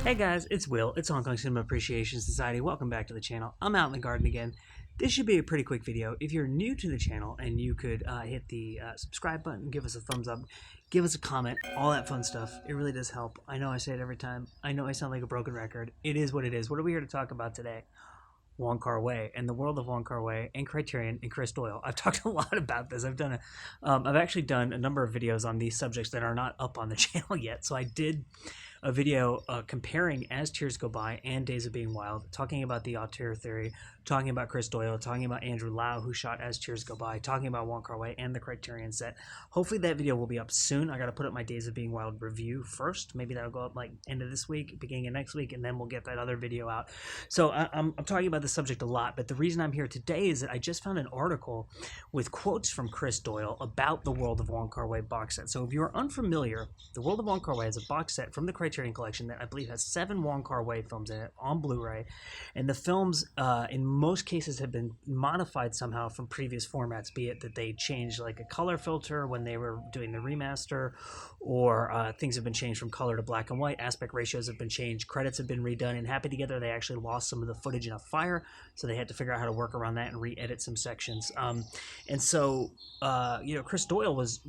Hey guys, it's Will. It's Hong Kong Cinema Appreciation Society. Welcome back to the channel. I'm out in the garden again. This should be a pretty quick video. If you're new to the channel and you could hit the subscribe button, give us a thumbs up, give us a comment, all that fun stuff. It really does help. I know I say it every time. I know I sound like a broken record. It is what it is. What are we here to talk about today? Wong Kar-wai and the world of Wong Kar-wai and Criterion and Chris Doyle. I've talked a lot about this. I've actually done a number of videos on these subjects that are not up on the channel yet. So I did a video comparing As Tears Go By and Days of Being Wild, talking about the auteur theory, talking about Chris Doyle, talking about Andrew Lau, who shot As Tears Go By, talking about Wong Kar-wai and the Criterion set. Hopefully that video will be up soon. I got to put up my Days of Being Wild review first. Maybe that'll go up like end of this week, beginning of next week, and then we'll get that other video out. So I'm talking about the subject a lot, but the reason I'm here today is that I just found an article with quotes from Chris Doyle about the World of Wong Kar-wai box set. So if you're unfamiliar, the World of Wong Kar-wai is a box set from the Criterion Collection that I believe has 7 Wong Kar-wai films in it on Blu-ray, and the films in most cases have been modified somehow from previous formats, be it that they changed like a color filter when they were doing the remaster, or things have been changed from color to black and white, aspect ratios have been changed, credits have been redone. In Happy Together they actually lost some of the footage in a fire, so they had to figure out how to work around that and re-edit some sections. And so Chris Doyle was,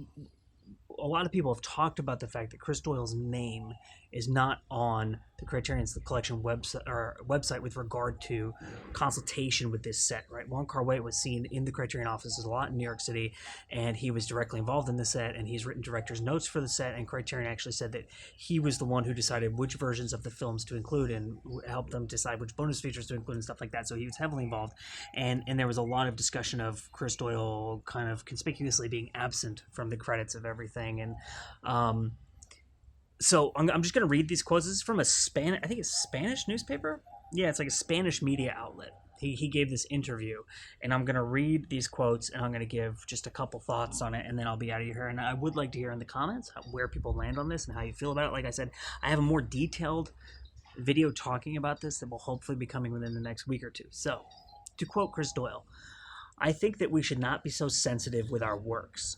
a lot of people have talked about the fact that Chris Doyle's name is not on the Criterion's Collection website with regard to consultation with this set, right? Wong Kar-wai was seen in the Criterion offices a lot in New York City, and he was directly involved in the set, and he's written director's notes for the set, and Criterion actually said that he was the one who decided which versions of the films to include and helped them decide which bonus features to include and stuff like that. So he was heavily involved, and there was a lot of discussion of Chris Doyle kind of conspicuously being absent from the credits of everything. And so I'm just going to read these quotes. This is from a I think it's Spanish newspaper. Yeah, it's like a Spanish media outlet. He gave this interview, and I'm going to read these quotes, and I'm going to give just a couple thoughts on it, and then I'll be out of here. And I would like to hear in the comments where people land on this and how you feel about it. Like I said, I have a more detailed video talking about this that will hopefully be coming within the next week or two. So, to quote Chris Doyle, "I think that we should not be so sensitive with our works.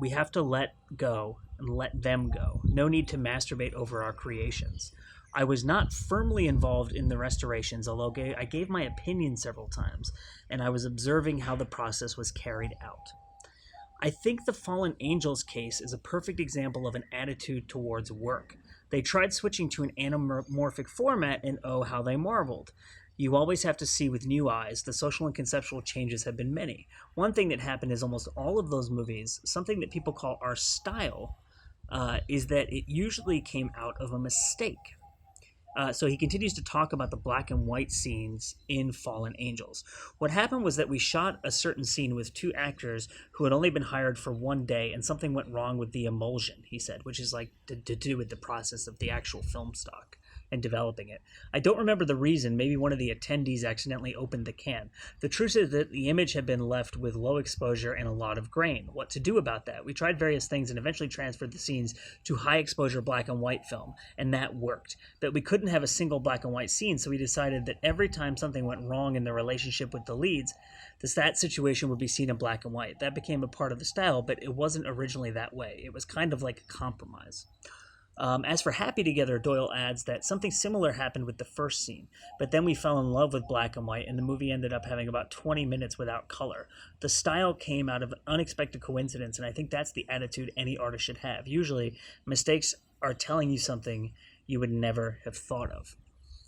We have to let go and let them go. No need to masturbate over our creations. I was not firmly involved in the restorations, although I gave my opinion several times, and I was observing how the process was carried out. I think the Fallen Angels case is a perfect example of an attitude towards work. They tried switching to an anamorphic format, and oh, how they marveled. You always have to see with new eyes. The social and conceptual changes have been many. One thing that happened is almost all of those movies, something that people call our style, is that it usually came out of a mistake." So he continues to talk about the black and white scenes in Fallen Angels. "What happened was that we shot a certain scene with 2 actors who had only been hired for 1 day, and something went wrong with the emulsion," he said, which is like to do with the process of the actual film stock and developing it. "I don't remember the reason. Maybe one of the attendees accidentally opened the can. The truth is that the image had been left with low exposure and a lot of grain. What to do about that? We tried various things and eventually transferred the scenes to high exposure black and white film, and that worked. But we couldn't have a single black and white scene, so we decided that every time something went wrong in the relationship with the leads, that situation would be seen in black and white. That became a part of the style, but it wasn't originally that way. It was kind of like a compromise." As for Happy Together, Doyle adds that something similar happened with the first scene, but then we fell in love with black and white, and the movie ended up having about 20 minutes without color. The style came out of an unexpected coincidence, and I think that's the attitude any artist should have. Usually, mistakes are telling you something you would never have thought of.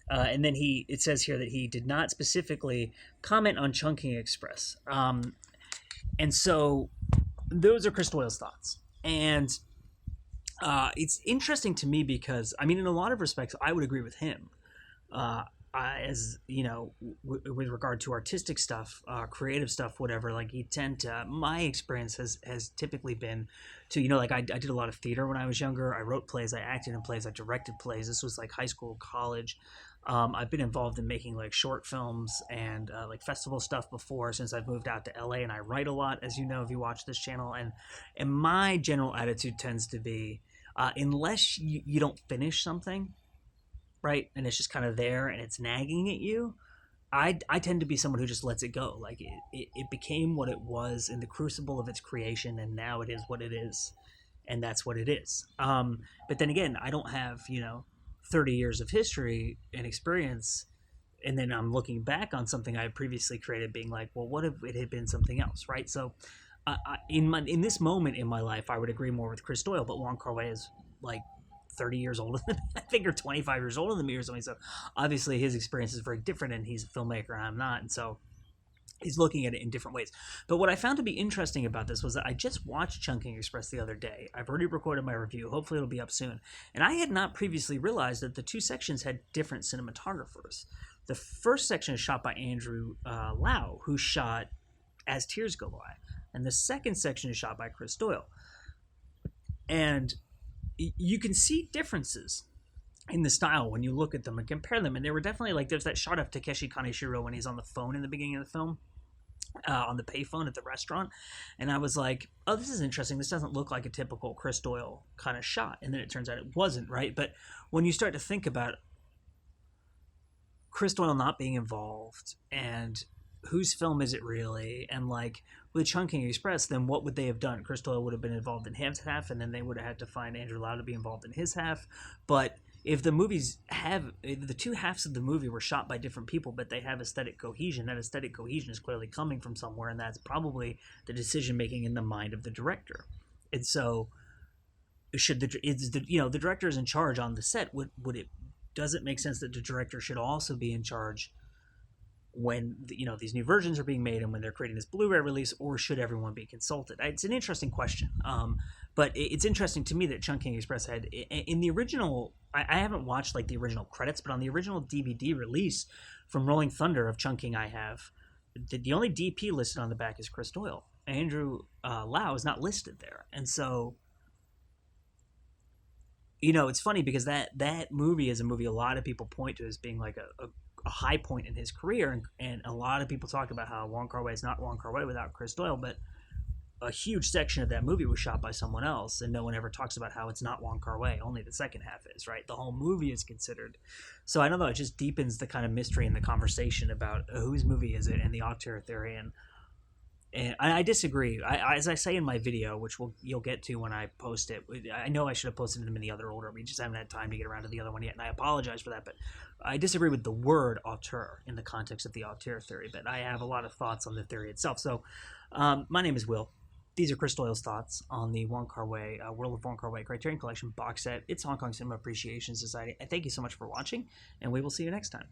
And then it says here that he did not specifically comment on Chungking Express. And so those are Chris Doyle's thoughts. And it's interesting to me because, I mean, in a lot of respects, I would agree with him. As you know, with regard to artistic stuff, creative stuff, whatever, like my experience has typically been to, like I did a lot of theater when I was younger. I wrote plays, I acted in plays, I directed plays. This was like high school, college. I've been involved in making like short films and like festival stuff before since I've moved out to LA, and I write a lot, as you know, if you watch this channel. And my general attitude tends to be, unless you don't finish something, right, and it's just kind of there and it's nagging at you, I tend to be someone who just lets it go. Like it became what it was in the crucible of its creation, and now it is what it is, and that's what it is. But then again, I don't have 30 years of history and experience, and then I'm looking back on something I had previously created, being like, well, what if it had been something else, right? So, in this moment in my life, I would agree more with Chris Doyle, but Wong Kar-wai is like 30 years older than I think, or 25 years older than me or something. So obviously his experience is very different, and he's a filmmaker and I'm not, and so he's looking at it in different ways. But what I found to be interesting about this was that I just watched Chungking Express the other day. I've already recorded my review. Hopefully it'll be up soon. And I had not previously realized that the two sections had different cinematographers. The first section is shot by Andrew Lau, who shot As Tears Go By. And the second section is shot by Chris Doyle. And you can see differences in the style when you look at them and compare them. And they were definitely like, there's that shot of Takeshi Kaneshiro when he's on the phone in the beginning of the film, on the payphone at the restaurant. And I was like, oh, this is interesting. This doesn't look like a typical Chris Doyle kind of shot. And then it turns out it wasn't, right? But when you start to think about Chris Doyle not being involved, and whose film is it really, and like with Chungking Express, then what would they have done? Chris Doyle would have been involved in his half, and then they would have had to find Andrew Lau to be involved in his half. But if the two halves of the movie were shot by different people, but they have aesthetic cohesion, that aesthetic cohesion is clearly coming from somewhere, and that's probably the decision making in the mind of the director. And so, the director is in charge on the set? Does it make sense that the director should also be in charge when these new versions are being made and when they're creating this Blu-ray release, or should everyone be consulted? It's an interesting question, but it's interesting to me that Chungking Express had, in the original, I haven't watched like the original credits, but on the original DVD release from Rolling Thunder of Chungking, I have the only DP listed on the back is Chris Doyle. Andrew Lau is not listed there, and so it's funny because that movie is a movie a lot of people point to as being like a high point in his career, and a lot of people talk about how Wong Kar-wai is not Wong Kar-wai without Chris Doyle, but a huge section of that movie was shot by someone else, and no one ever talks about how it's not Wong Kar-wai. Only the second half is, right? The whole movie is considered. So I don't know, it just deepens the kind of mystery in the conversation about whose movie is it, and the auteur theory. And I disagree. As I say in my video, which you'll get to when I post it, I know I should have posted them in the other order. We just haven't had time to get around to the other one yet, and I apologize for that. But I disagree with the word auteur in the context of the auteur theory, but I have a lot of thoughts on the theory itself. So my name is Will. These are Chris Doyle's thoughts on the Wong Kar-wai, World of Wong Kar-wai Criterion Collection box set. It's Hong Kong Cinema Appreciation Society. I thank you so much for watching, and we will see you next time.